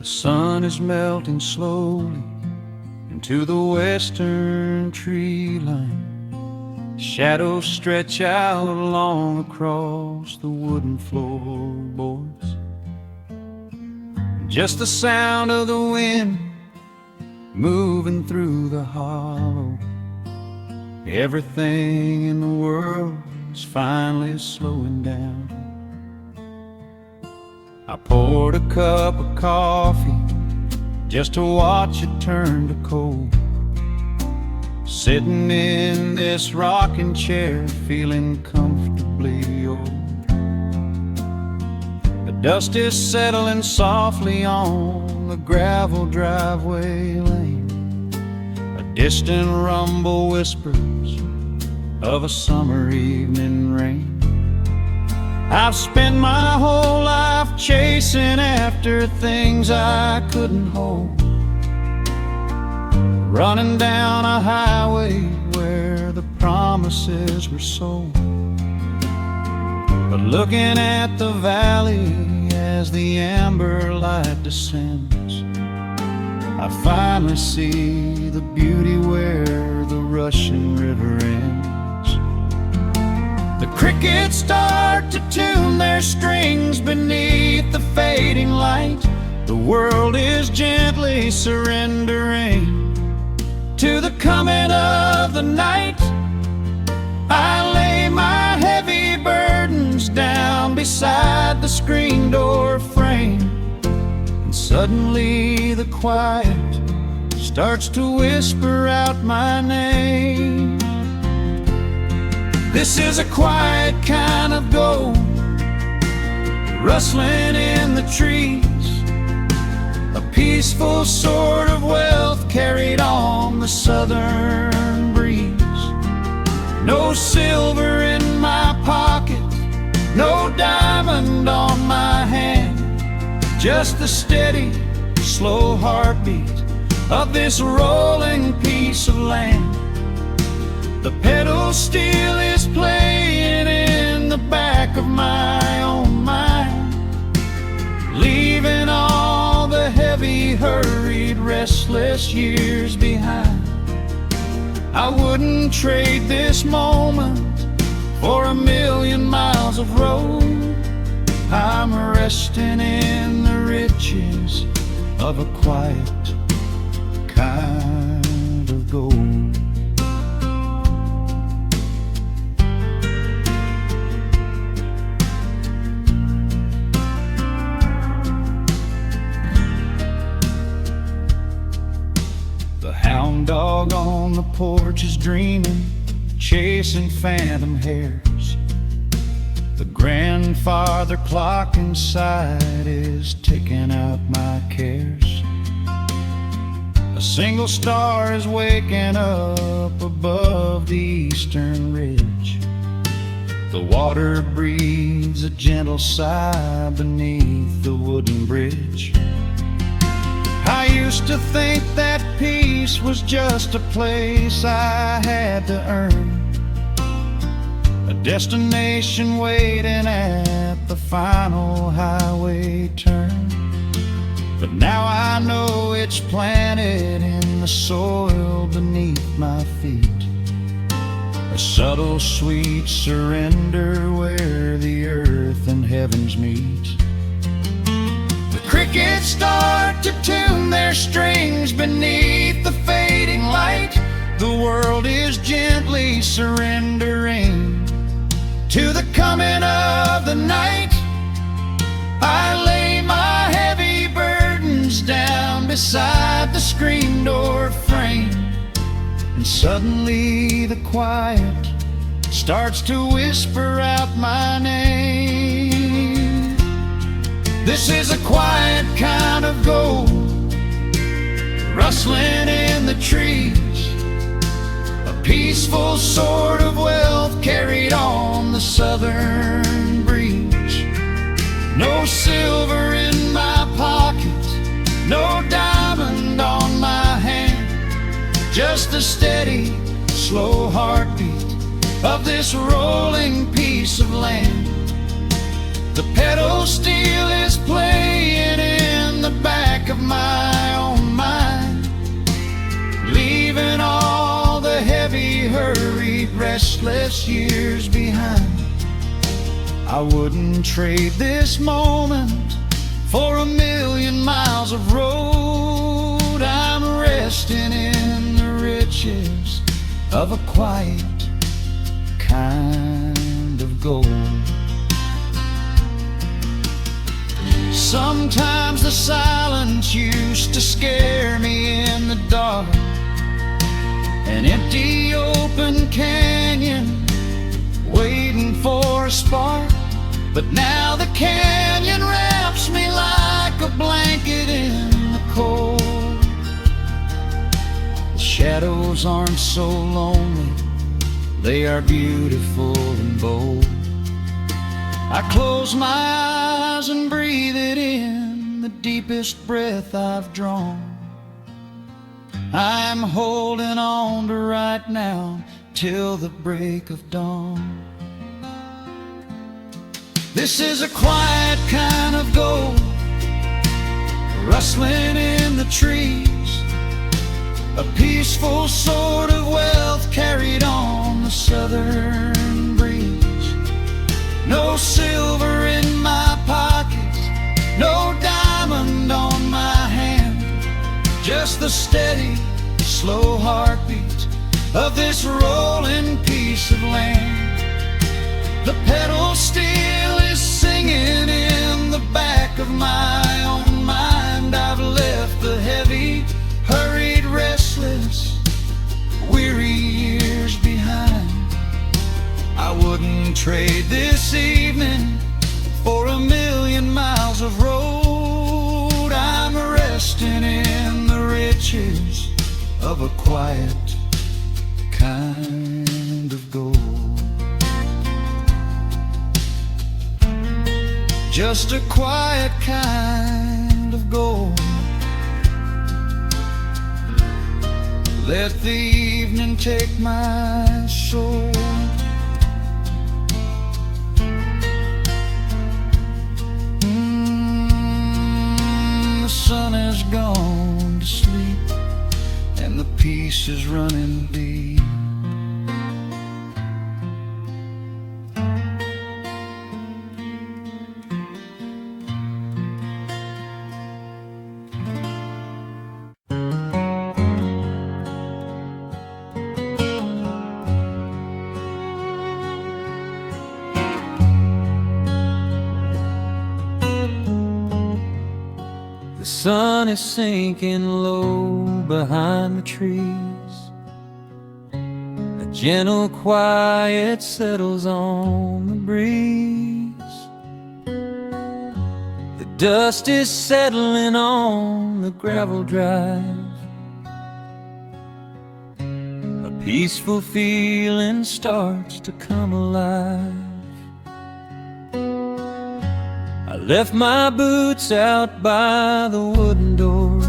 sun is melting slowly into the western tree line. Shadows stretch out long across the wooden floorboards. Just the sound of the wind moving through the hollow. Everything in the world is finally slowing down. I poured a cup of coffee just to watch it turn to cold. Sitting in this rocking chair, feeling comfortably old. The dust is settling softly on the gravel driveway lane. A distant rumble whispers of a summer evening rain. I've spent my whole life chasing after things I couldn't hold, running down a highway where the promises were sold. But looking at the valley as the amber light descends, I finally see the beauty where the rushing river ends. The crickets start to tune their strings beneath the fading light. The world is gently surrendering to the coming of the night. I lay my heavy burdens down beside the screen door frame, and suddenly the quiet starts to whisper out my name. This is a quiet kind of gold, rustling in the trees, a peaceful sort of wealth carried on the southern breeze. No silver in my pocket, no diamond on my hand, just the steady, slow heartbeat of this rolling piece of land. The pedal steel is playing in the back of my own mind, leaving all the heavy, hurried, restless years behind. I wouldn't trade this moment for 1,000,000 miles of road. I'm resting in the riches of a quiet kind of gold. The hound dog on the porch is dreaming, chasing phantom hares. The grandfather clock inside is ticking out my cares. A single star is waking up above the eastern ridge. The water breathes a gentle sigh beneath the wooden bridge. I used to think that peace was just a place I had to earn, a destination waiting at the final highway turn. But now I know it's planted in the soil beneath my feet, a subtle sweet surrender where the earth and heavens meet. Crickets start to tune their strings beneath the fading light. The world is gently surrendering to the coming of the night. I lay my heavy burdens down beside the screen door frame, and suddenly the quiet starts to whisper out my name. This is a quiet kind of gold, rustling in the trees, a peaceful sort of wealth carried on the southern breeze. No silver in my pocket, no diamond on my hand, just the steady, slow heartbeat of this rolling piece of land. The pedal steel is playing in the back back of my own mind, leaving all the heavy, hurried, restless years behind. I wouldn't trade this moment for 1,000,000 miles of road. I'm resting in the riches of a quiet kind of gold. Sometimes the silence used to scare me in the dark, an empty open canyon waiting for a spark. But now the canyon wraps me like a blanket in the cold. The shadows aren't so lonely, they are beautiful and bold. I close my eyes and breathe it in, the deepest breath I've drawn. I'm holding on to right now till the break of dawn. This is a quiet kind of gold, rustling in the trees, a peaceful sort of wealth carried on the southern breeze. No silver in my pockets, no diamond on my hand, just the steady, slow heartbeat of this rolling piece of land. The pedal steel is singing in the back of my own mind. I've left the heavy, hurried, restless, weary years behind. I wouldn't trade this evening for 1,000,000 miles of road. I'm resting in the riches of a quiet kind of gold. Just a quiet kind of gold. Let the evening take my soul. The sun has gone to sleep and the peace is running deep. The sun is sinking low behind the trees. A gentle quiet settles on the breeze. The dust is settling on the gravel drive. A peaceful feeling starts to come alive. I left my boots out by the wooden door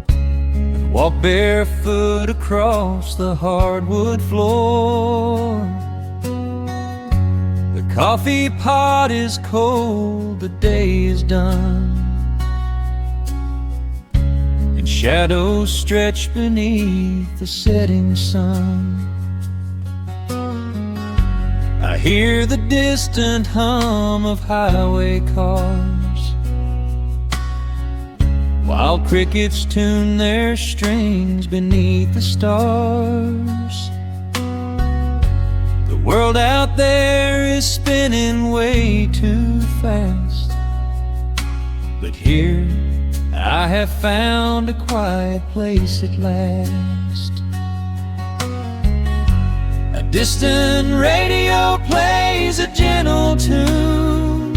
and walked barefoot across the hardwood floor. The coffee pot is cold, the day is done, and shadows stretch beneath the setting sun. I hear the distant hum of highway cars, while crickets tune their strings beneath the stars. The world out there is spinning way too fast, but here I have found a quiet place at last. A distant radio plays a gentle tune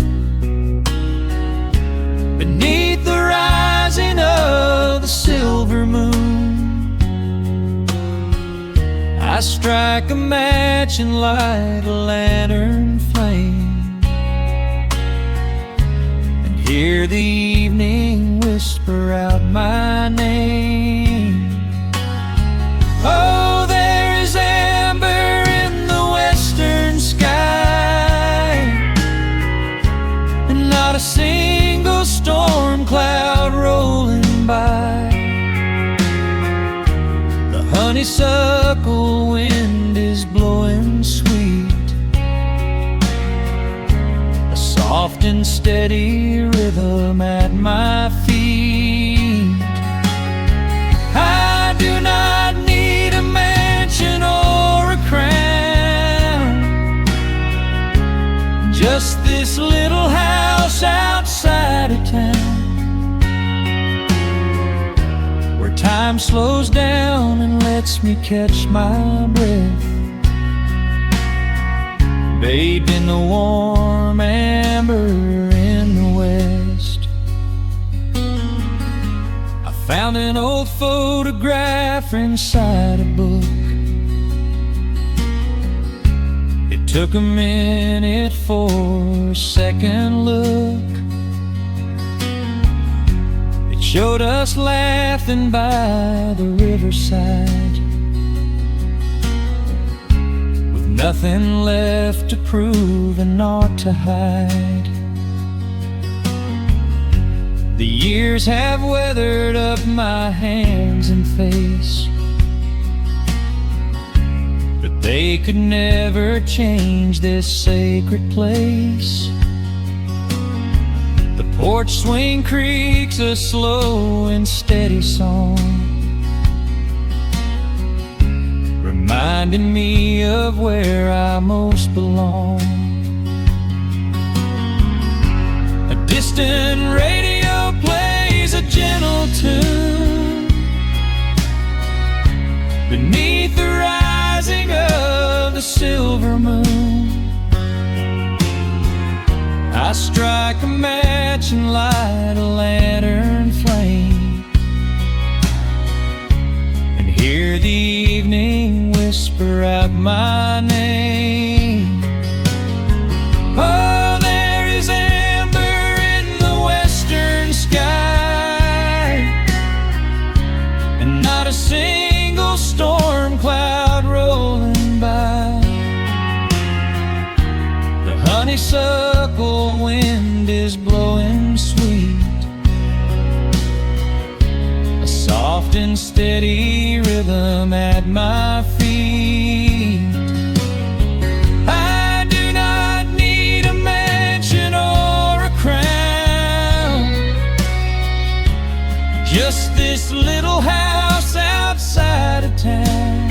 beneath the rising of the silver moon. I strike a match and light a lantern flame, and hear the evening whisper out my name. Oh, there is amber in the western sky, and not a single storm honeysuckle wind is blowing sweet, a soft and steady rhythm at my feet. I do not need a mansion or a crown, just this little house outside of town, where time slows down and lets me catch my breath, bathed in the warm amber in the west. I found an old photograph inside a book. It took a minute for a second look. It showed us laughing by the riverside, with nothing left to prove and naught to hide. The years have weathered up my hands and face, but they could never change this sacred place. The porch swing creaks a slow and steady song, reminding me of where I most belong. A distant radio plays a gentle tune beneath the rising of the silver moon. I strike a match and light a lantern flame, and hear the evening whisper out my name. Oh, there is amber in the western sky, and not a single storm cloud rolling by. The honeysuckle wind is blowing sweet, a soft and steady rhythm at my feet. I do not need a mansion or a crown, just this little house outside of town,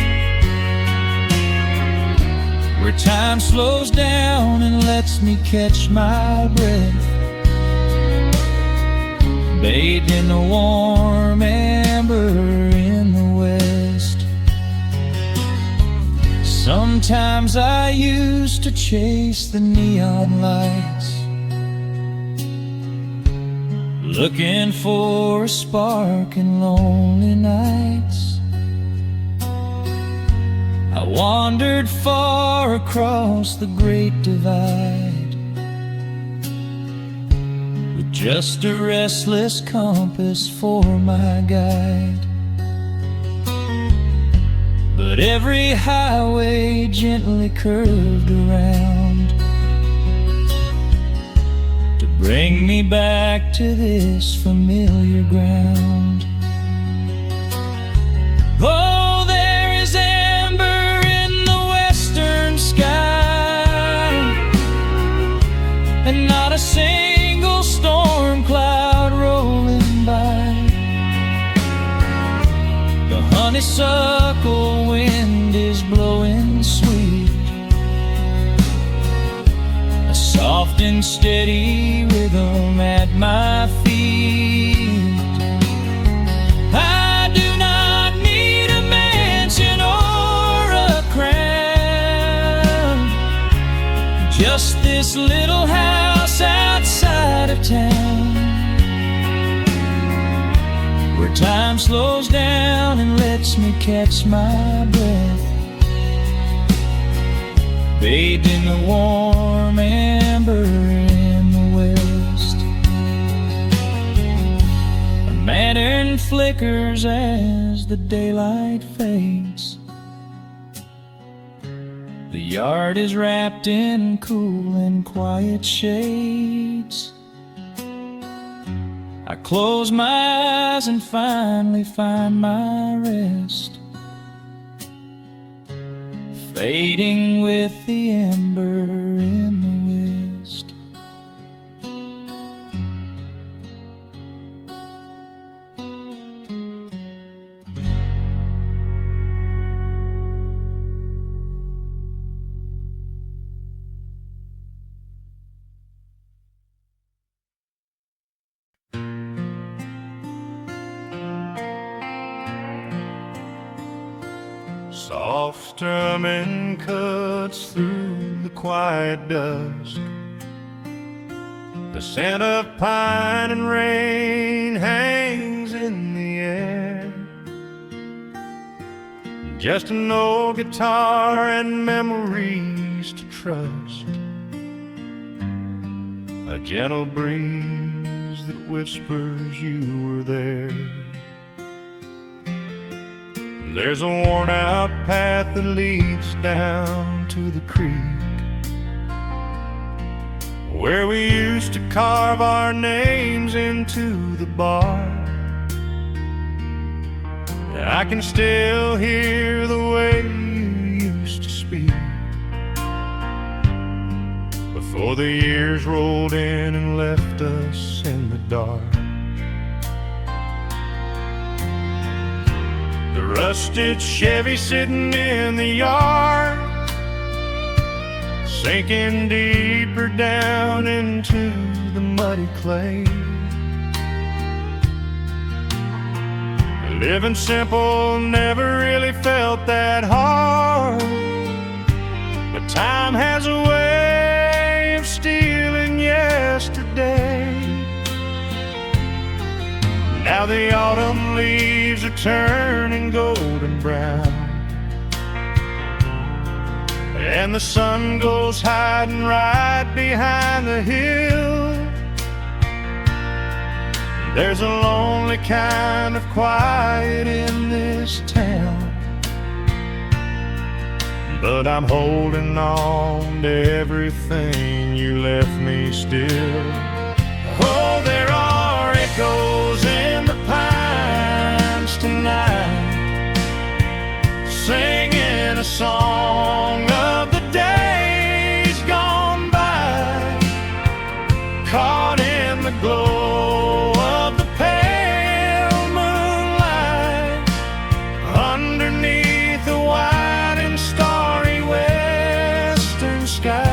where time slows down and lets me catch my breath, bathed in the warm amber in the west. Sometimes I used to chase the neon lights, looking for a spark in lonely nights. I wandered far across the great divide, with just a restless compass for my guide. But every highway gently curved around to bring me back to this familiar ground. Oh, there is amber in the western sky, and not a single storm cloud rolling by. The honeysuckle wind is blowing sweet, a soft and steady rhythm at my feet. I do not need a mansion or a crown, just this little house outside of town, where time slows down and lets me catch my breath, bathed in the warm amber in the west. A lantern flickers as the daylight fades. The yard is wrapped in cool and quiet shades. I close my eyes and finally find my rest, fading with the ember in the west. Soft strumming cuts through the quiet dusk. The scent of pine and rain hangs in the air. Just an old guitar and memories to trust. A gentle breeze that whispers you were there. There's a worn-out path that leads down to the creek, where we used to carve our names into the bark. I can still hear the way you used to speak before the years rolled in and left us in the dark. The rusted Chevy sitting in the yard, sinking deeper down into the muddy clay. Living simple never really felt that hard, but time has a way of stealing yesterday. Now the autumn leaves are turning golden brown, and the sun goes hiding right behind the hill. There's a lonely kind of quiet in this town, but I'm holding on to everything you left me still. Oh, there are echoes in the pines tonight, singing a song of the days gone by, caught in the glow of the pale moonlight, underneath the wide and starry western sky.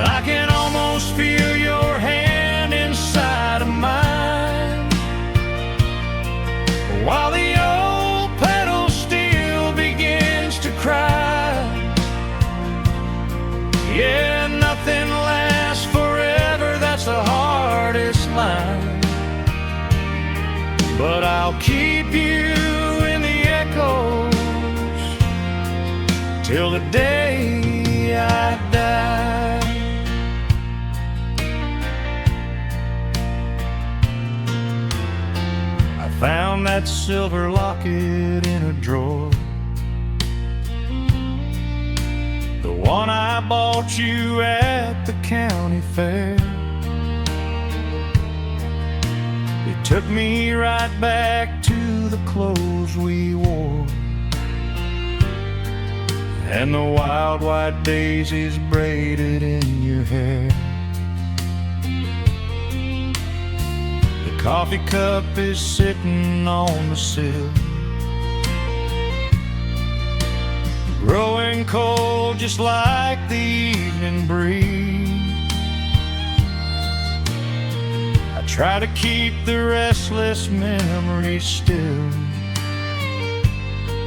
I can almost feel your hand inside of mine, while the old pedal steel begins to cry. Yeah, nothing lasts forever, that's the hardest line, but I'll keep you in the echoes till the day I die. I found that silver locket in a drawer, the one I bought you at the county fair. It took me right back to the clothes we wore, and the wild white daisies braided in your hair. The coffee cup is sitting on the sill, growing cold just like the evening breeze. I try to keep the restless memories still,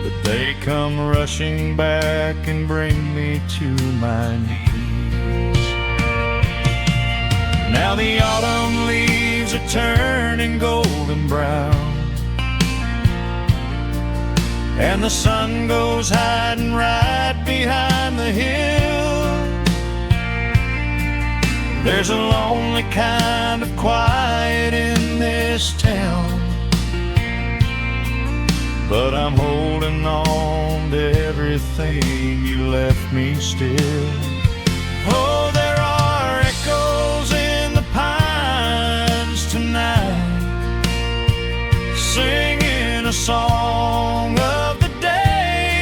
but they come rushing back and bring me to my knees. Now the autumn leaves are turning golden brown, and the sun goes hiding right behind the hill. There's a lonely kind of quiet in this town, but I'm holding on to everything you left me still. Oh, there are echoes in the pines tonight, singing a song of the days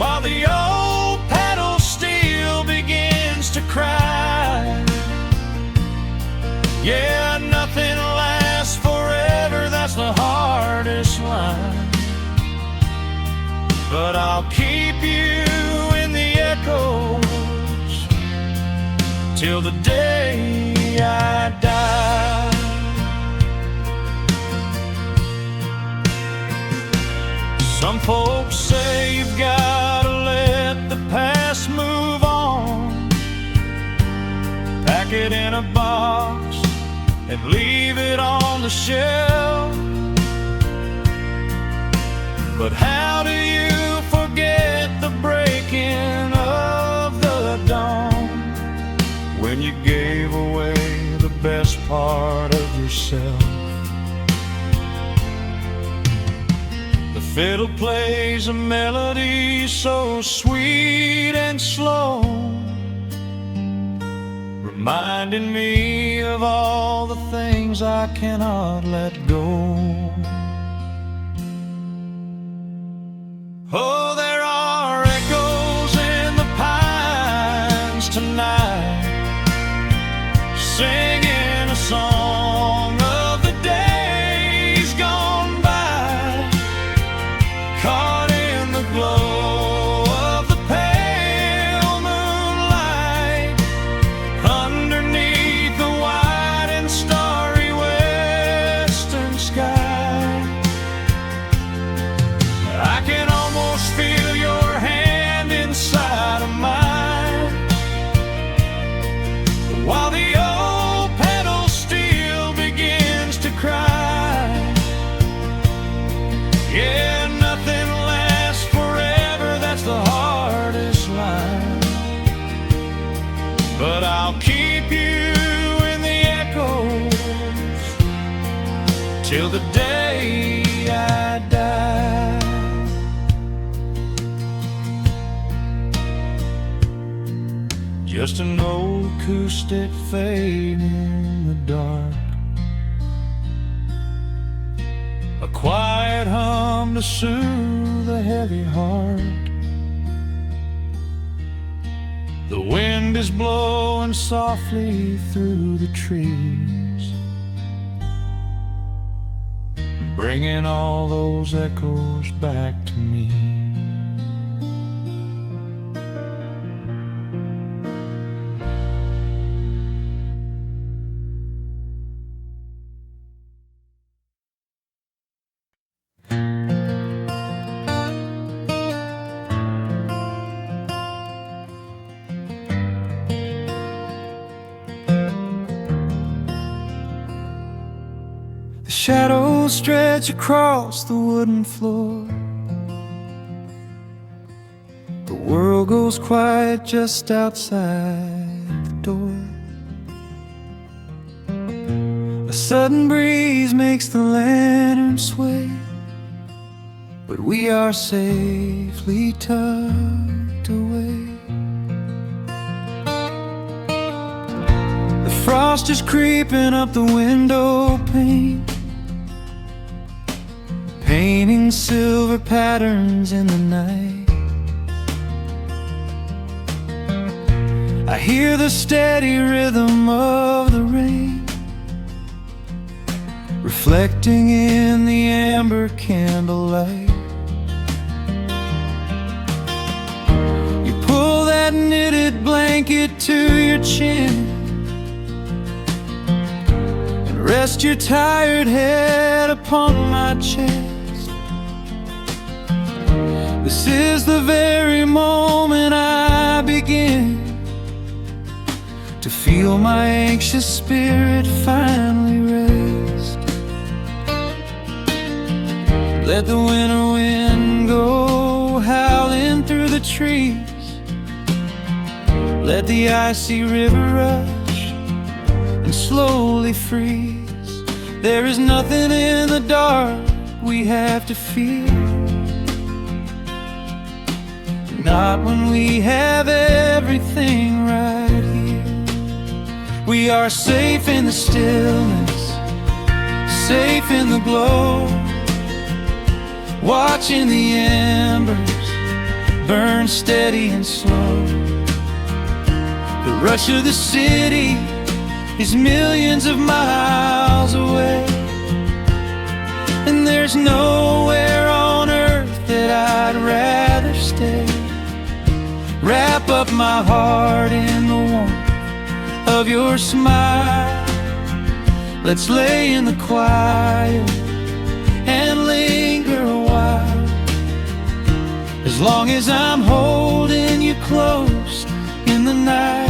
while the old pedal steel begins to cry. Yeah, nothing lasts forever, that's the hardest line. But I'll keep you in the echoes till the day I die. Some folks say you've gotta let the past move on, pack it in a box and leave it on the shelf. But how do you forget the breaking of the dawn, when you gave away the best part of yourself? The fiddle plays a melody so sweet and slow, reminding me of all the things I cannot let go. Oh, there are echoes in the pines tonight, singing a song of the days gone by, caught in the glow of the pale moonlight, underneath the wide and starry western sky. I can almost feel your hand inside of mine, while the old pedal steel begins to cry. Yeah, nothing lasts forever, that's the hardest line. But I'll keep you in the echoes till the day I die. Just an old acoustic fade in the dark, a quiet hum to soothe a heavy heart. The wind is blowing softly through the trees, bringing all those echoes back to me. Shadows stretch across the wooden floor. The world goes quiet just outside the door. A sudden breeze makes the lantern sway, but we are safely tucked away. The frost is creeping up the window pane, painting silver patterns in the night. I hear the steady rhythm of the rain, reflecting in the amber candlelight. You pull that knitted blanket to your chin and rest your tired head upon my chest. This is the very moment I begin to feel my anxious spirit finally rest. Let the winter wind go howling through the trees, let the icy river rush and slowly freeze. There is nothing in the dark we have to fear, not when we have everything right here. We are safe in the stillness, safe in the glow, watching the embers burn steady and slow. The rush of the city is millions of miles away, and there's nowhere on earth that I'd rather stay. Wrap up my heart in the warmth of your smile. Let's lay in the quiet and linger a while. As long as I'm holding you close in the night,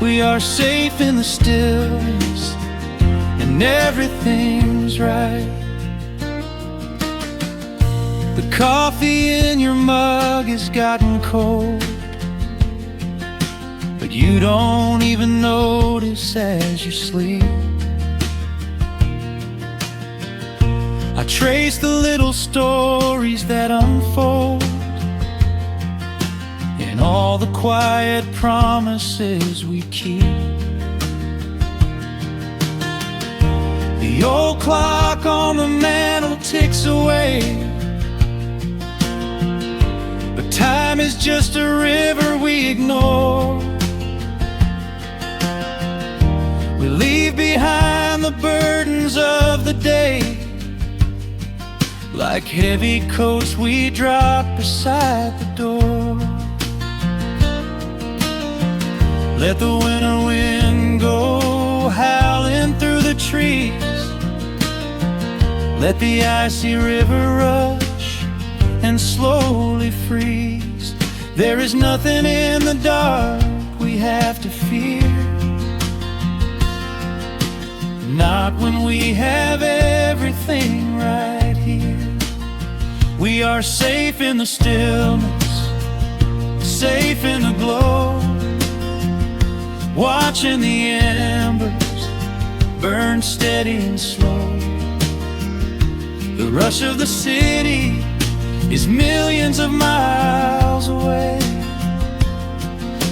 we are safe in the stillness and everything's right. The coffee in your mug has gotten cold, but you don't even notice as you sleep. I trace the little stories that unfold in all the quiet promises we keep. The old clock on the mantle ticks away, but time is just a river we ignore. We leave behind the burdens of the day, like heavy coats we drop beside the door. Let the winter wind go howling through the trees. Let the icy river rush and slowly freeze. There is nothing in the dark we have to fear, not when we have everything right here. We are safe in the stillness, safe in the glow, watching the embers burn steady and slow. The rush of the city is millions of miles away,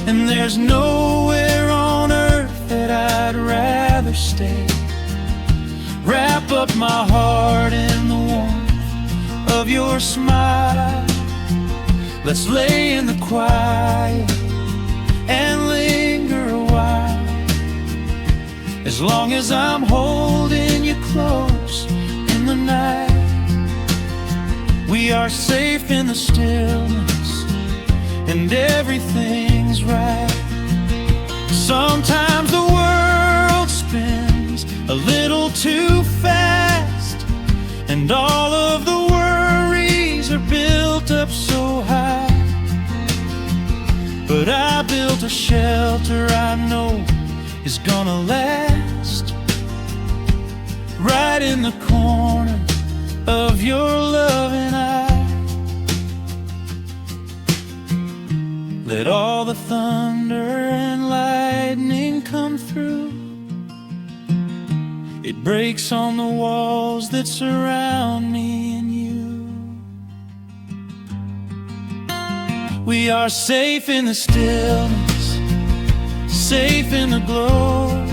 and there's nowhere on earth that I'd rather stay. Wrap up my heart in the warmth of your smile. Let's lay in the quiet and linger a while. As long as I'm holding you close in the night, we are safe in the stillness and everything's right. Sometimes the world spins a little too fast, and all of the worries are built up so high. But I built a shelter I know is gonna last, right in the corner of your loving eye. Let all the thunder and lightning come through. It breaks on the walls that surround me and you. We are safe in the stillness, safe in the glow,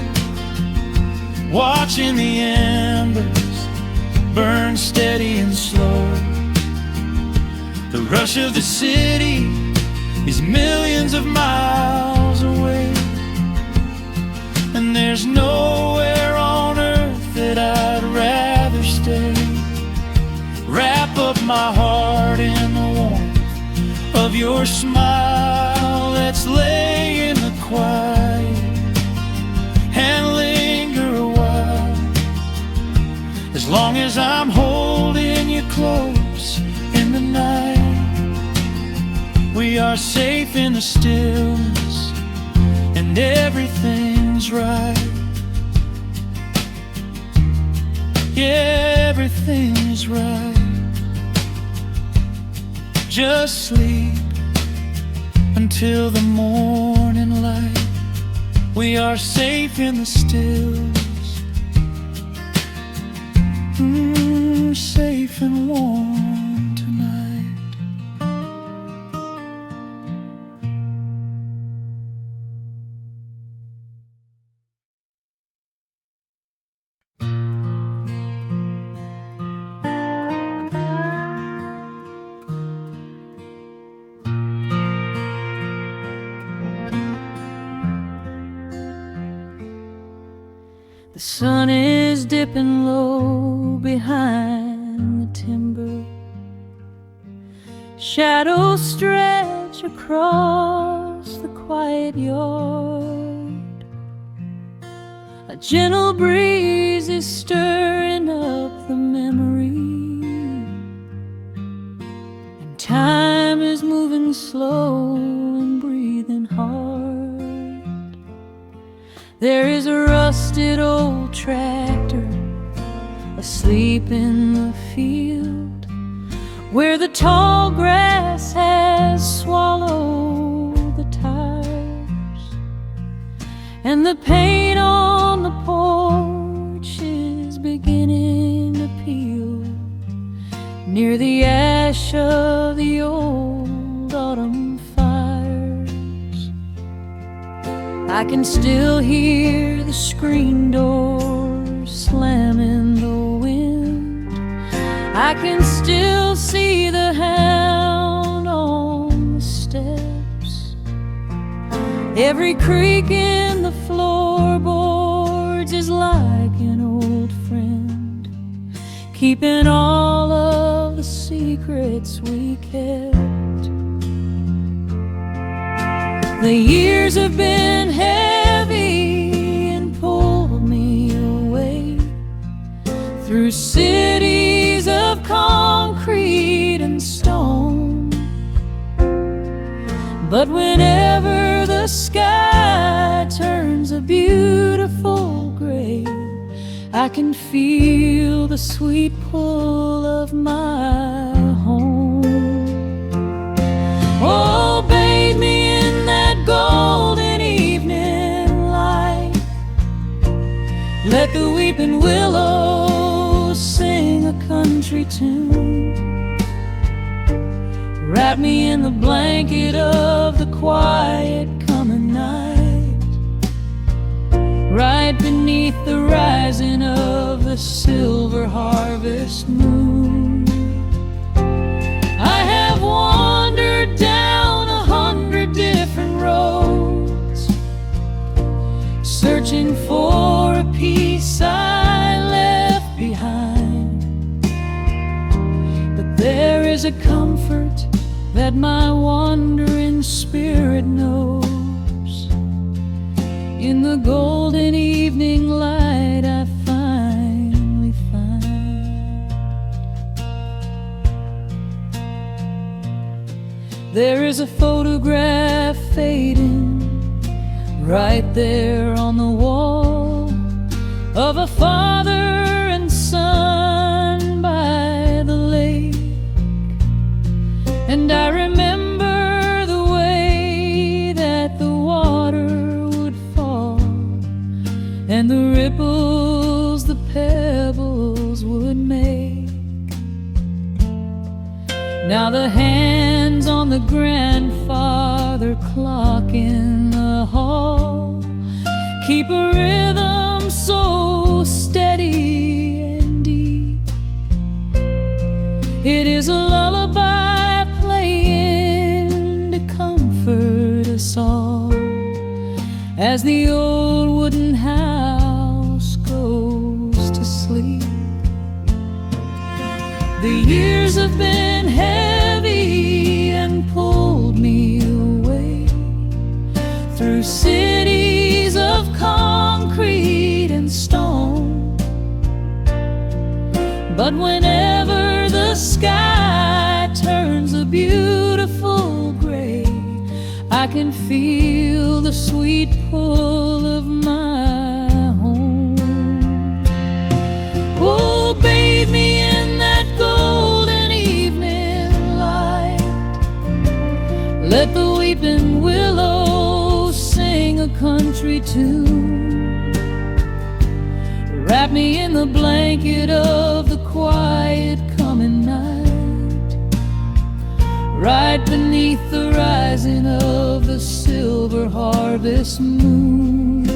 watching the embers burn steady and slow. The rush of the city is millions of miles away, and there's nowhere on earth that I'd rather stay. Wrap up my heart in the warmth of your smile. Let's lay in the quiet and linger a while. As long as I'm holding you close in the night, we are safe in the stillness and everything's right. Yeah, everything is right. Just sleep until the morning light. We are safe in the stillness, safe and warm tonight. The sun is dipping low behind the timber. Shadows stretch across the quiet yard. A gentle breeze is stirring up the memory, and time is moving slow and breathing hard. There is a rusted old tractor asleep in the field, where the tall grass has swallowed the tires, and the paint on the porch is beginning to peel near the ash of the old autumn fires. I can still hear the screen door slam in the wind. I can still see the hound on the steps. Every creak in the floorboards is like an old friend, keeping all of the secrets we kept. The years have been heavy and pulled me away through cities of concrete and stone. But whenever the sky turns a beautiful gray, I can feel the sweet pull of my home. Oh, bathe me in that golden evening light. Let the weeping willows sing a country tune. Wrap me in the blanket of the quiet coming night, right beneath the rising of the silver harvest moon. I have wandered down 100 different roads, searching for a piece I left behind. But there is a comfort that my wandering spirit knows. In the golden evening light I finally find. There is a photograph fading right there on the wall, of a father and son by the lake. And I remember the way that the water would fall, and the ripples the pebbles would make. Now the hands on the grandfather clock in the hall keep a rhythm so steady and deep. It is a lullaby playing to comfort us all as the old wooden house goes to sleep. The years have been heavy and pulled me away through cities of concrete and stone. But whenever the sky turns a beautiful gray, I can feel the sweet pull of my home. Oh, bathe me in that golden evening light. Let the weeping willows sing a country tune. Wrap me in the blanket of the quiet coming night, right beneath the rising of the silver harvest moon.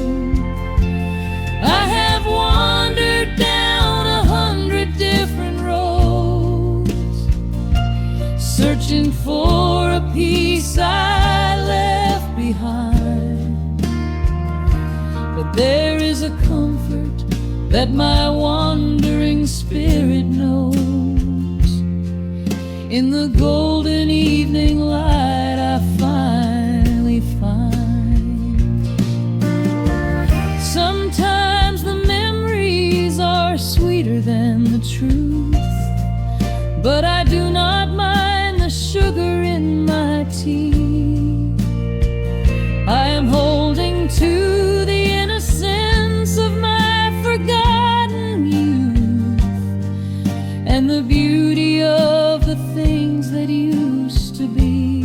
I have wandered down 100 different roads, searching for a piece I left behind. But there is a comfort that my wandering spirit knows. In the golden evening light I finally find. Sometimes the memories are sweeter than the truth, but I do not mind the sugar in my tea. I am holding to the innocence of my forgotten youth, and the beauty of the things that used to be.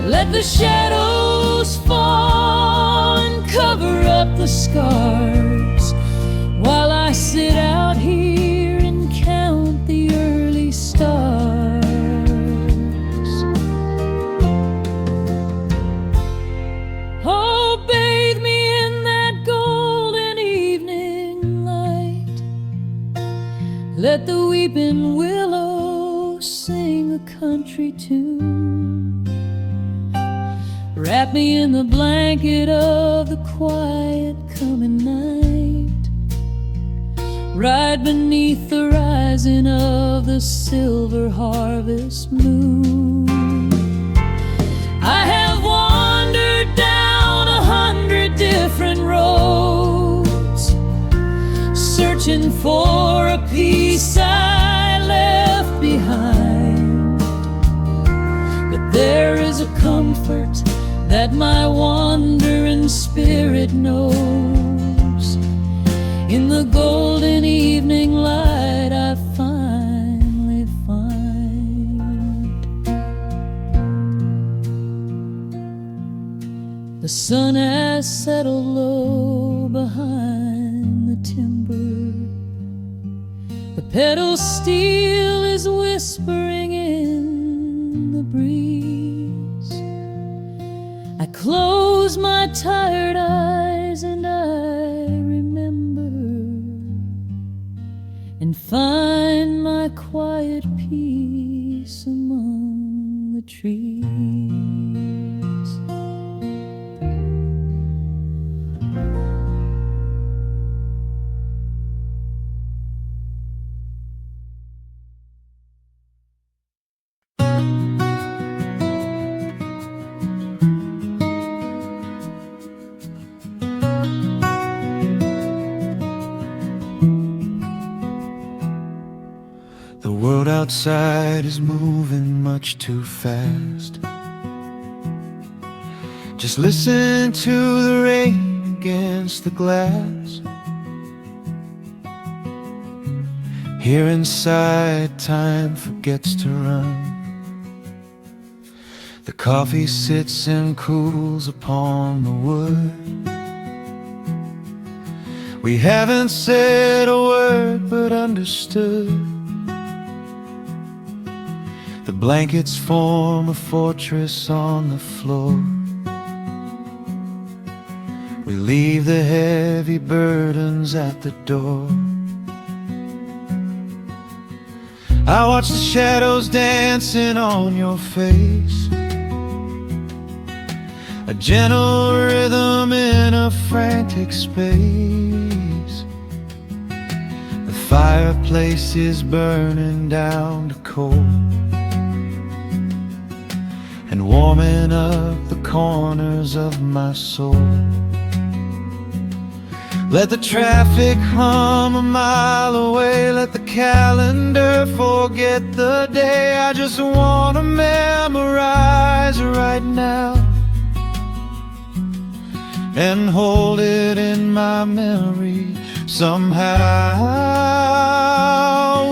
Let the shadows fall and cover up the scars, while I sit out here and count the early stars. Oh, bathe me in that golden evening light. Let the weeping willow sing a country tune. Wrap me in the blanket of the quiet coming night. Ride beneath the rising of the silver harvest moon. I have wandered down 100 different roads, searching for a piece I left behind. But there is a comfort that my wandering spirit knows. In the golden evening light I finally find. The sun has settled low behind the timber. The pedal steel is whispering in the breeze. I close my tired eyes and I remember, and find my quiet peace among the trees. The world outside is moving much too fast. Just listen to the rain against the glass. Here inside, time forgets to run. The coffee sits and cools upon the wood. We haven't said a word but understood. The blankets form a fortress on the floor. We leave the heavy burdens at the door. I watch the shadows dancing on your face, a gentle rhythm in a frantic space. The fireplace is burning down to coal, and warming up the corners of my soul. Let the traffic hum a mile away, let the calendar forget the day. I just want to memorize right now and hold it in my memory somehow.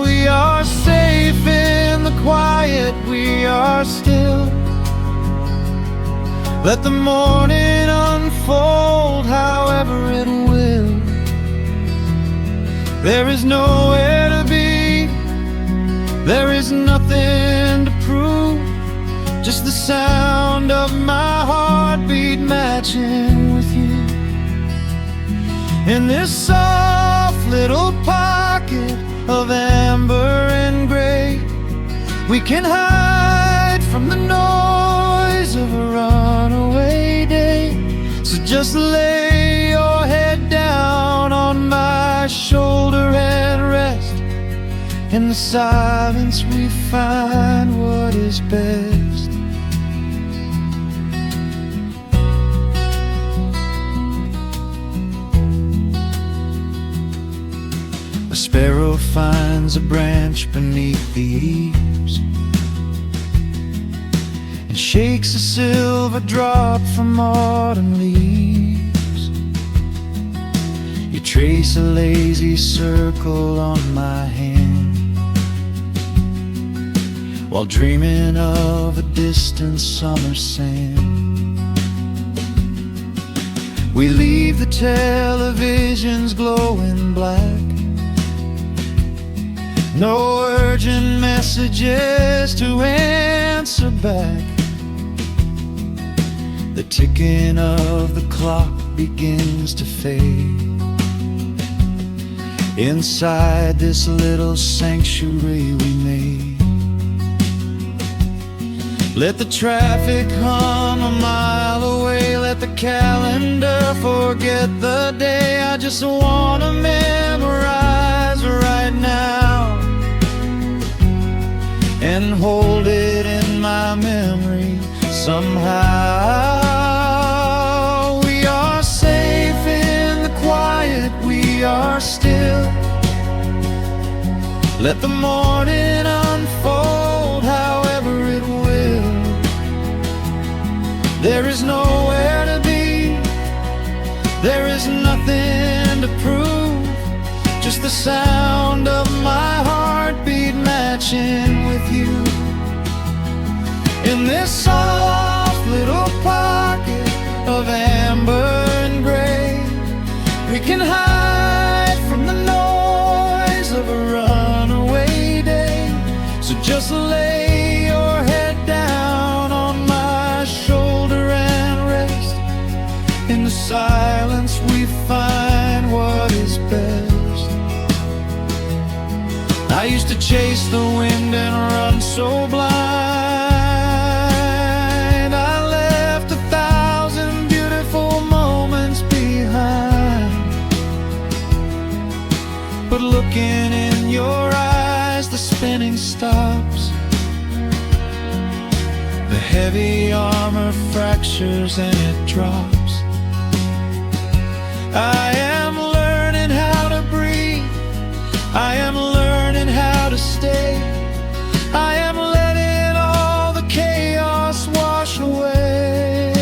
We are safe in the quiet, we are still. Let the morning unfold however it will. There is nowhere to be, there is nothing to prove, just the sound of my heartbeat matching with you. In this soft little pocket of amber and gray, we can hide from the noise of a runaway day. So just lay your head down the silence we find what is best. A sparrow finds a branch beneath the eaves and shakes a silver drop from autumn leaves. You trace a lazy circle on my hand while dreaming of a distant summer sand. We leave the televisions glowing black, no urgent messages to answer back. The ticking of the clock begins to fade inside this little sanctuary we made. Let the traffic hum a mile away, let the calendar forget the day. I just wanna memorize right now and hold it in my memory somehow. We are safe in the quiet, we are still. Let the morning unfold however it will. There is nowhere to be, there is nothing to prove, just the sound of my heartbeat matching with you. In this soft little pocket of amber and gray, we can hide from the noise of a runaway day. So just lay your head down on my shoulder and rest. In the silence we find what is best. I used to chase the wind and run so blind. I left 1,000 beautiful moments behind. But looking in your eyes, the spinning stops. The heavy armor fractures and it drops. I am learning how to breathe, I am learning how to stay. I am letting all the chaos wash away.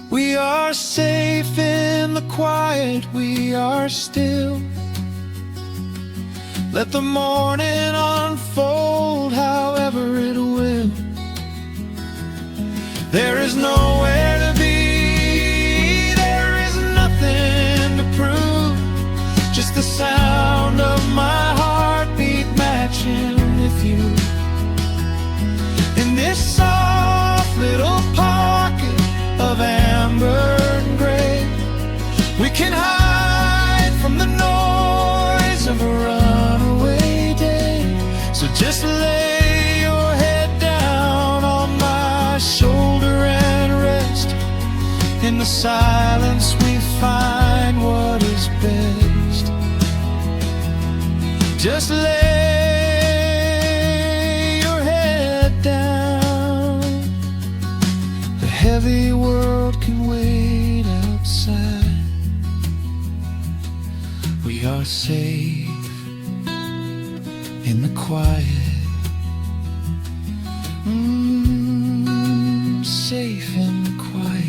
We are safe in the quiet, we are still. Let the morning unfold however it will. There is nowhere to be, there is nothing to prove, just the sound of my heartbeat matching with you. In this soft little pocket of amber and gray, we can hide from the noise of a runaway day. So just lay your head down on my shoulder and rest. In the silence we find what is best. Just lay your head down. The heavy world can wait outside. We are safe in the quiet. Safe in the quiet.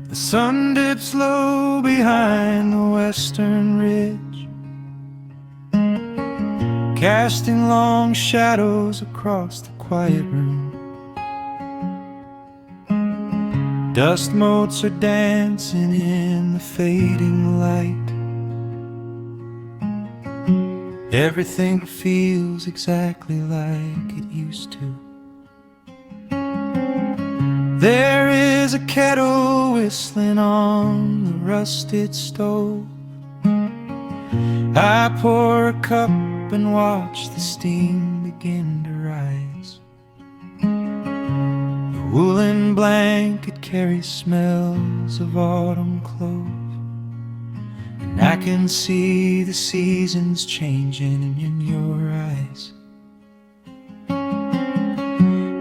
The sun dips low behind the western ridge, casting long shadows across the quiet room. Dust motes are dancing in the fading light. Everything feels exactly like it used to. There is a kettle whistling on the rusted stove. I pour a cup and watch the steam begin to rise. The woolen blanket carries smells of autumn clove, and I can see the seasons changing in your eyes.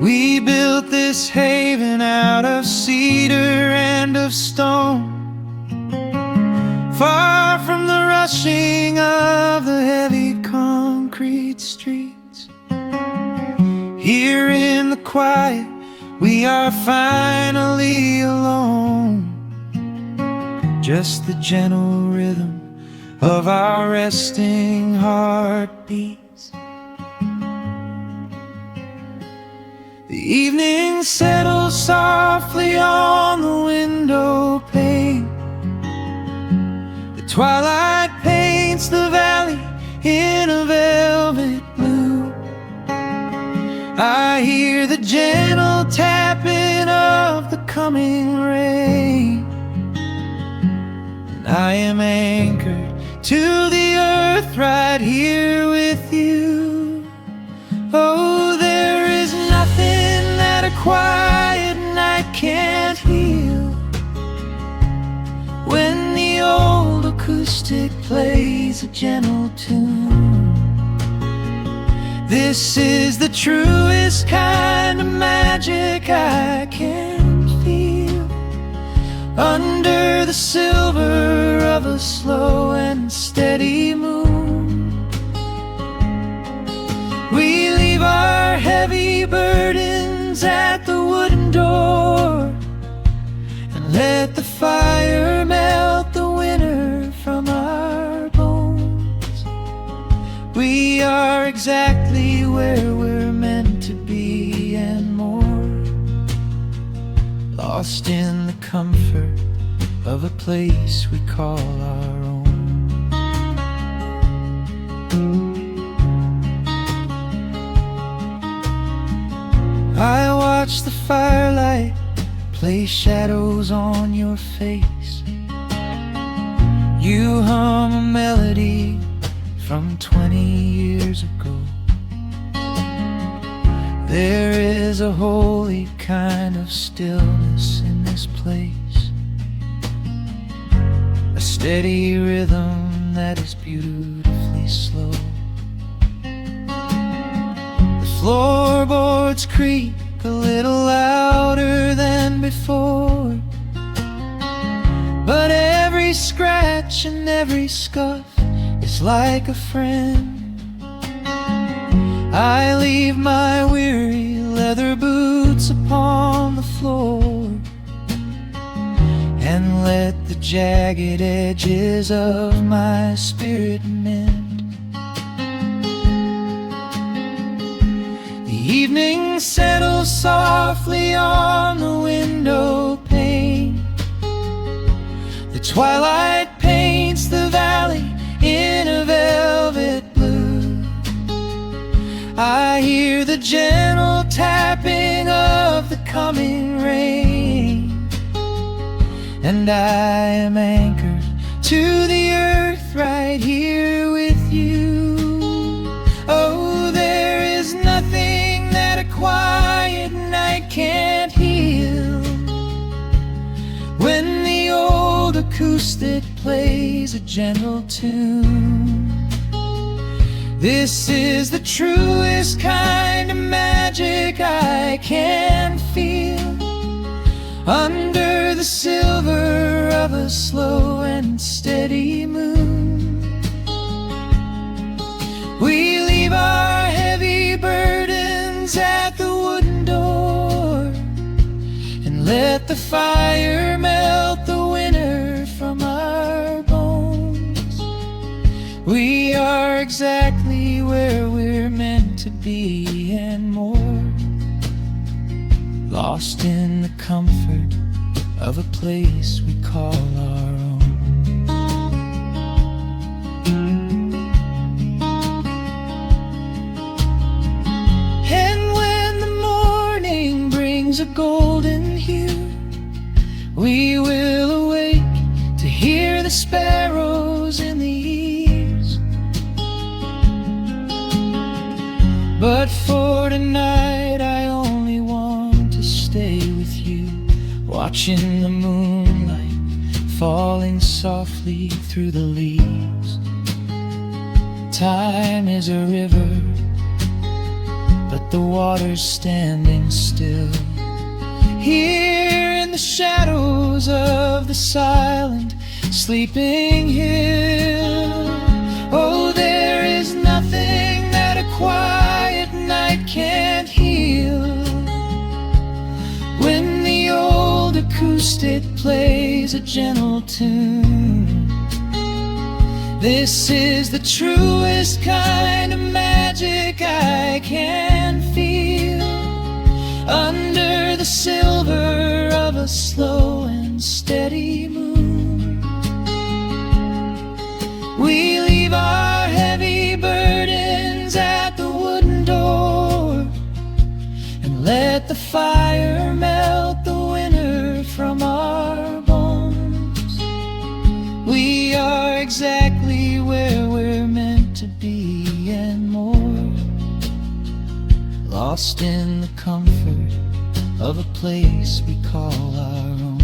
We built this haven out of cedar and of stone, far from the rushing of the heavy concrete streets. Here in the quiet, we are finally alone. Just the gentle rhythm of our resting heartbeats. The evening settles softly on the window pane. The twilight paints the valley in a velvet blue. I hear the gentle tapping of the coming rain, and I am anchored to the earth right here with you. Oh, there is nothing that a quiet night can't heal, when the old acoustic plays a gentle tune. This is the truest kind of magic I can feel, under the silver of a slow and steady moon. We leave our heavy burdens at the wooden door, and let the fire melt the winter from our bones. We are exactly where we're meant to be and more, lost in the comfort of a place we call our own. I watch the firelight play shadows on your face. You hum a melody from 20 years ago. There is a holy kind of stillness in this place, a steady rhythm that is beautifully slow. The floorboards creak a little louder than before, but every scratch and every scuff is like a friend. I leave my weary leather boots upon the floor, and let the jagged edges of my spirit mend. The evening settles softly on the window pane. The twilight paints the valley in a velvet blue. I hear the gentle tapping of the coming rain, and I am anchored to the earth right here with you. Oh, there is nothing that a quiet night can't heal, when the old acoustic plays a gentle tune. This is the truest kind of magic I can feel, under the silver of a slow and steady moon. We leave our heavy burdens at the wooden door, and let the fire melt the winter from our bones. We are exactly where we're meant to be and more, lost in the comfort of a place we call our own. And when the morning brings a golden hue, the sparrows in the eaves. But for tonight I only want to stay with you, watching the moonlight falling softly through the leaves. Time is a river, but the water's standing still. Here in the shadows of the silent, sleeping hill. Oh, there is nothing that a quiet night can't heal. When the old acoustic plays a gentle tune, this is the truest kind of magic I can feel. Under the silver of a slow and steady moon, we leave our heavy burdens at the wooden door, and let the fire melt the winter from our bones. We are exactly where we're meant to be and more, lost in the comfort of a place we call our own.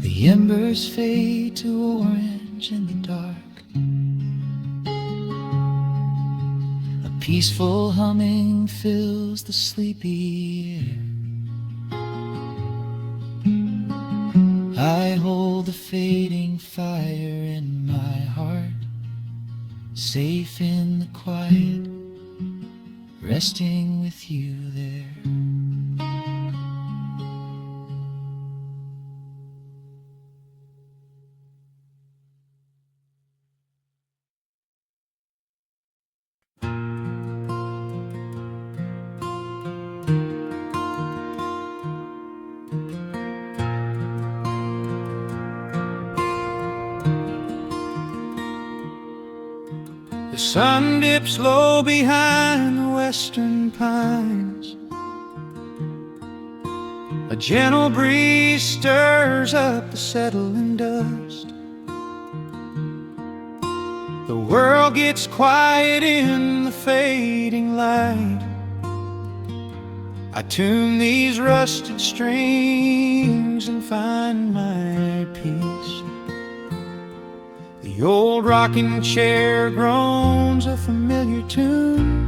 The embers fade to orange in the dark. A peaceful humming fills the sleepy air. I hold the fading fire in my heart, safe in the quiet, resting with you there. The sun dips low behind the western pines. A gentle breeze stirs up the settling dust. The world gets quiet in the fading light. I tune these rusted strings and find my peace. The old rocking chair groans a familiar tune,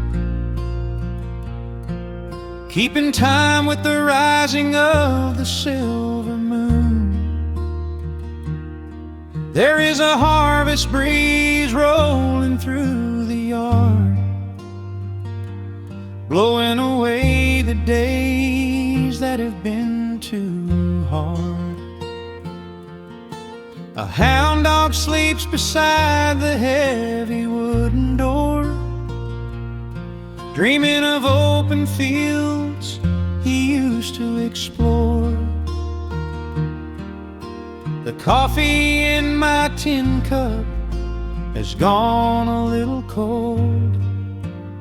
keeping time with the rising of the silver moon. There is a harvest breeze rolling through the yard, blowing away the days that have been too hard. A hound dog sleeps beside the heavy wooden door, dreaming of open fields he used to explore. The coffee in my tin cup has gone a little cold,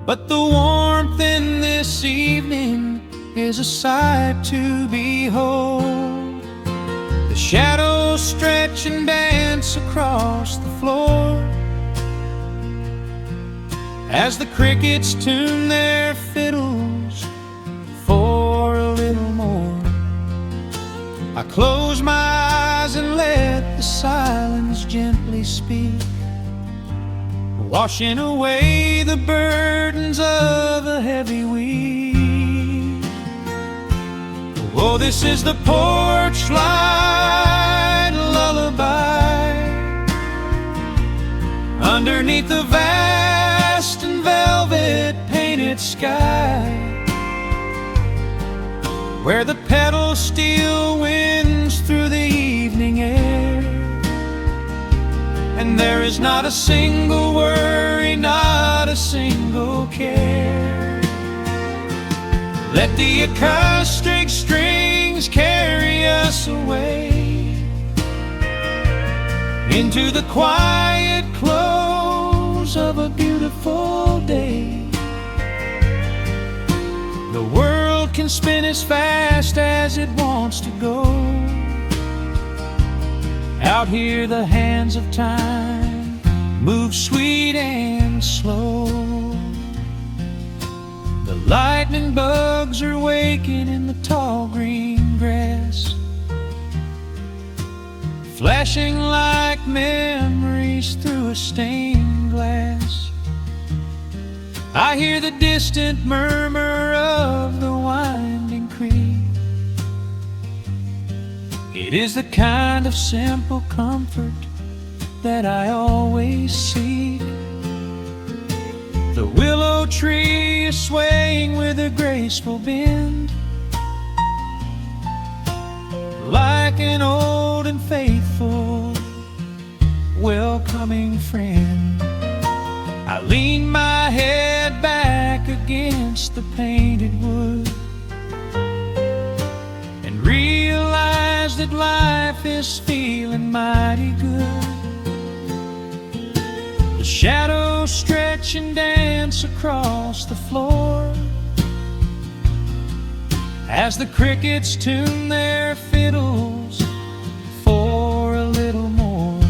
but the warmth in this evening is a sight to behold. The shadows stretch and dance across the floor as the crickets tune their fiddles for a little more. I close my eyes and let the silence gently speak, washing away the burdens of a heavy week. Oh, this is the porch light lullaby underneath the vast and velvet painted sky, where the petals steal winds through the evening air, and there is not a single worry, not a single care. Let the acoustic strings carry us away into the quiet close of a beautiful day. The world can spin as fast as it wants to go. Out here the hands of time move sweet and slow. The lightning bugs are waking in the tall green grass, flashing like memories through a stained glass. I hear the distant murmur of the winding creek. It is the kind of simple comfort that I always seek. The willow tree is swaying with a graceful bend, like an old and faithful welcoming friend. I lean my head back against the painted wood and realize that life is feeling mighty good. The shadows stretch and dance across the floor as the crickets tune their fiddles for a little more.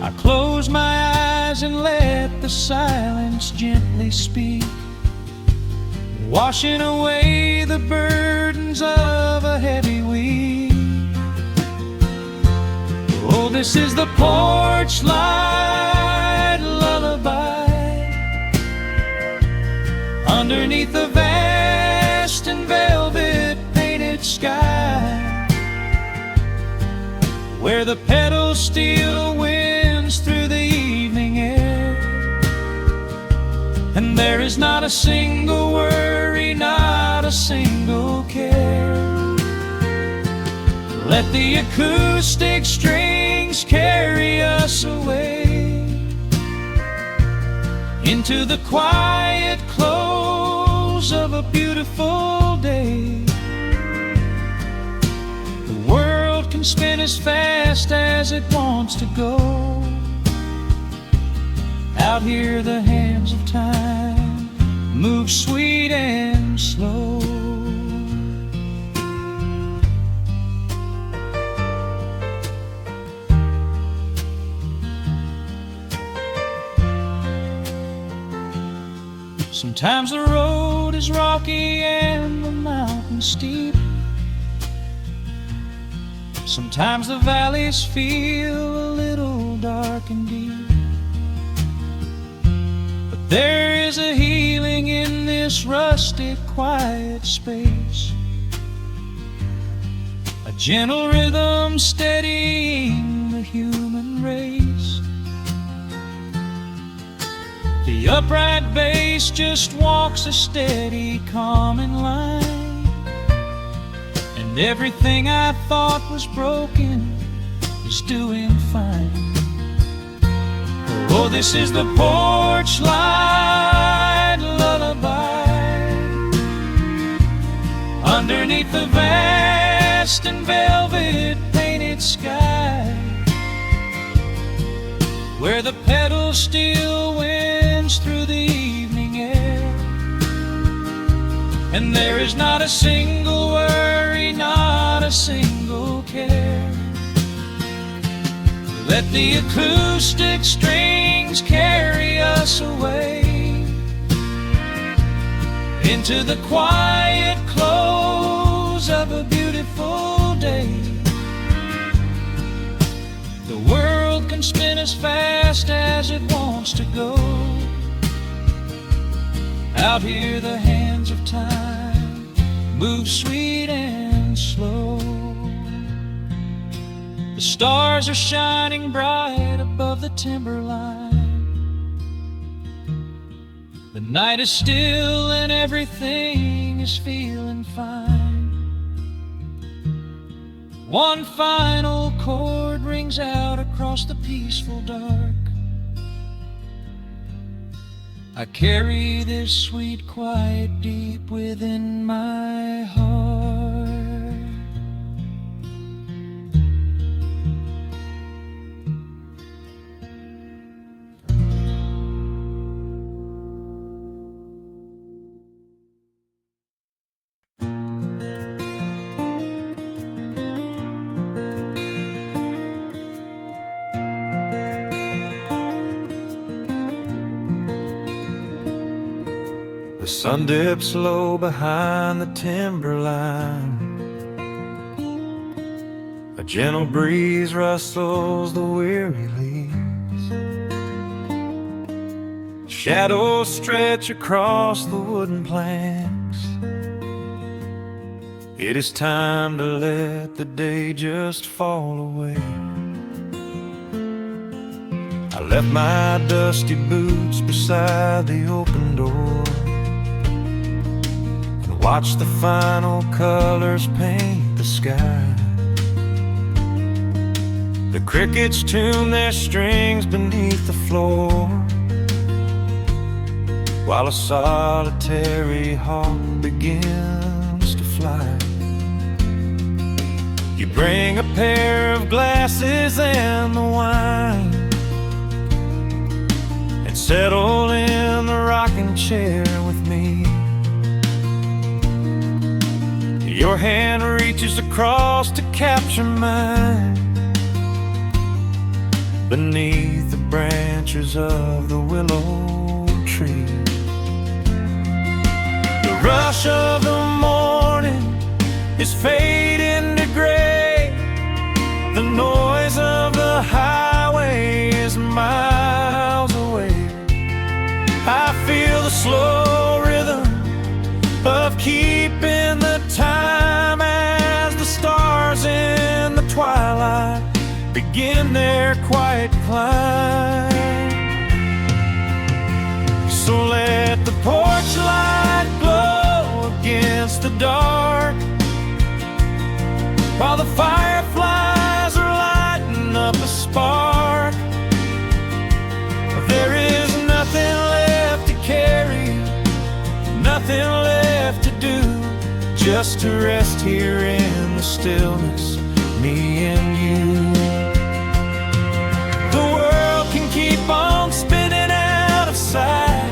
I close my eyes and let the silence gently speak, washing away the burdens of a heavy week. Oh, this is the porch light lullaby underneath the vast and velvet painted sky, where the petals steal winds through the evening air, and there is not a single worry, not a single care. Let the acoustic strings carry us away into the quiet close of a beautiful day. The world can spin as fast as it wants to go. Out here the hands of time move sweet and slow. Sometimes the road is rocky and the mountain steep. Sometimes the valleys feel a little dark and deep. But there is a healing in this rustic, quiet space, a gentle rhythm steadying the human race. The upright bass just walks a steady, calming line, and everything I thought was broken is doing fine. Oh, this is the porch light lullaby underneath the vast and velvet painted sky, where the petals still winds through the evening air, and there is not a single worry, not a single care. Let the acoustic strings carry us away into the quiet close of a beautiful day. The world can spin as fast as it wants to go. Out here the hands of time move sweet and slow. The stars are shining bright above the timberline. The night is still and everything is feeling fine. One final chord rings out across the peaceful dark. I carry this sweet quiet deep within my heart. sun dips low behind the timberline. A gentle breeze rustles the weary leaves. Shadows stretch across the wooden planks. It is time to let the day just fall away. I left my dusty boots beside the open door and watched the final colors paint the sky. The crickets tune their strings beneath the floor, while a solitary hawk begins to fly. You bring a pair of glasses and the wine, and settle in the rocking chair with me. Your hand reaches across to capture mine beneath the branches of the willow tree. The rush of the morning is fading to gray. The noise of the highway is miles away. I feel the slow rhythm of keeping the time as the stars in the twilight begin their quiet climb. So let the porch light glow against the dark, while the fireflies are lighting up a spark. There is nothing left to carry, nothing left to do, just to rest here in the stillness, me and you. The world can keep on spinning out of sight.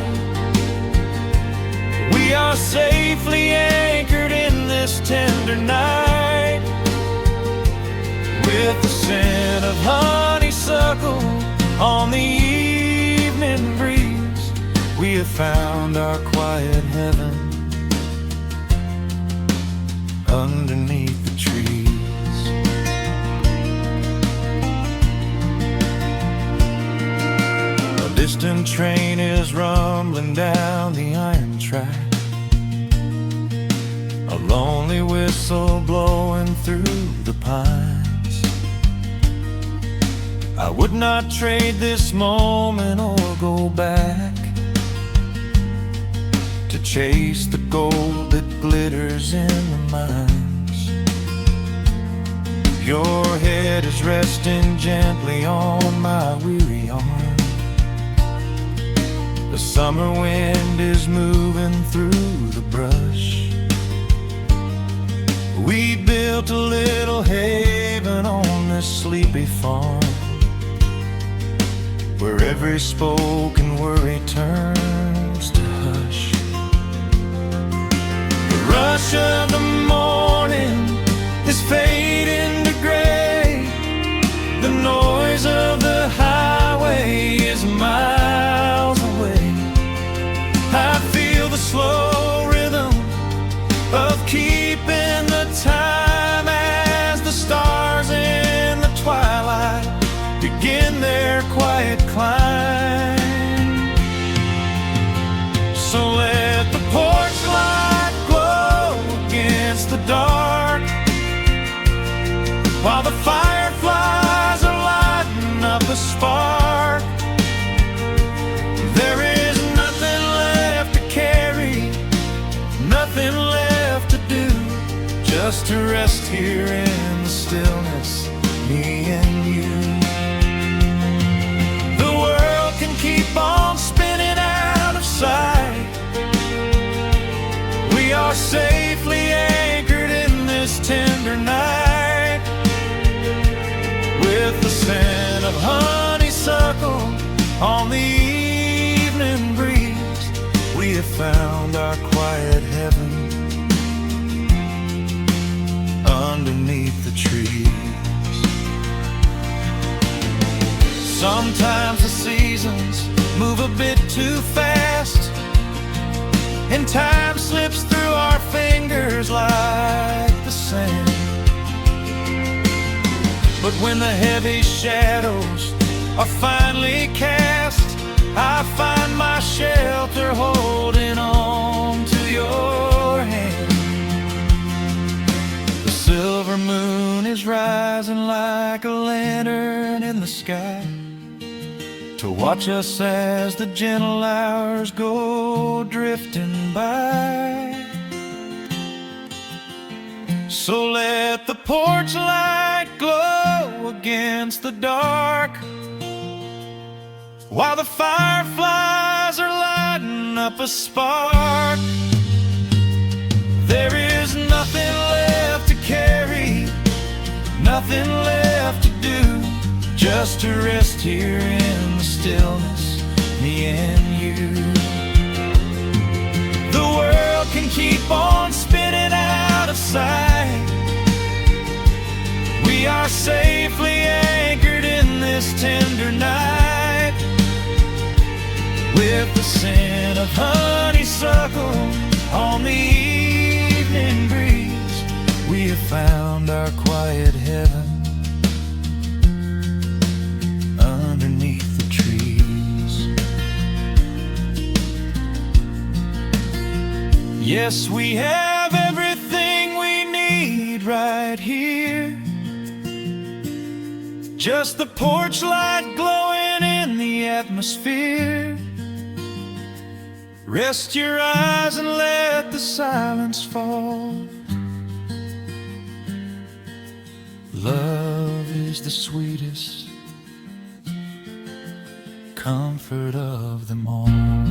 We are safely anchored in this tender night. With the scent of honeysuckle on the evening breeze, we have found our quiet heaven underneath the trees. A distant train is rumbling down the iron track, a lonely whistle blowing through the pines. I would not trade this moment or go back to chase the gold that glitters in the mines. Your head is resting gently on my weary arm. The summer wind is moving through the brush. We built a little haven on this sleepy farm, where every spoken worry turns to hush. The rush of the morning is fading to gray. The noise of the highway is miles away. I feel the slow rhythm of keeping the time as the stars in the twilight begin their quiet climb. So let the porch light glow against the dark, while the fireflies are lighting up a spark. There is nothing left to carry, nothing left to do, just to rest here in the stillness, me and you. Keep on spinning out of sight. We are safely anchored in this tender night. With the scent of honeysuckle on the evening breeze, we have found our quiet heaven underneath the trees. Sometimes the seasons move a bit too fast. and time slips through our fingers like the sand. But when the heavy shadows are finally cast, I find my shelter holding on to your hand. The silver moon is rising like a lantern in the sky to watch us as the gentle hours go drifting by. So let the porch light glow against the dark, while the fireflies are lighting up a spark. There is nothing left to carry, nothing left to do, just to rest here in the stillness, me and you. The world can keep on spinning out of sight. We are safely anchored in this tender night, with the scent of honeysuckle on the evening breeze. We have found our quiet heaven underneath the trees. Yes, we have everything we need right here. Just the porch light glowing in the atmosphere. Rest your eyes and let the silence fall. Love is the sweetest comfort of them all.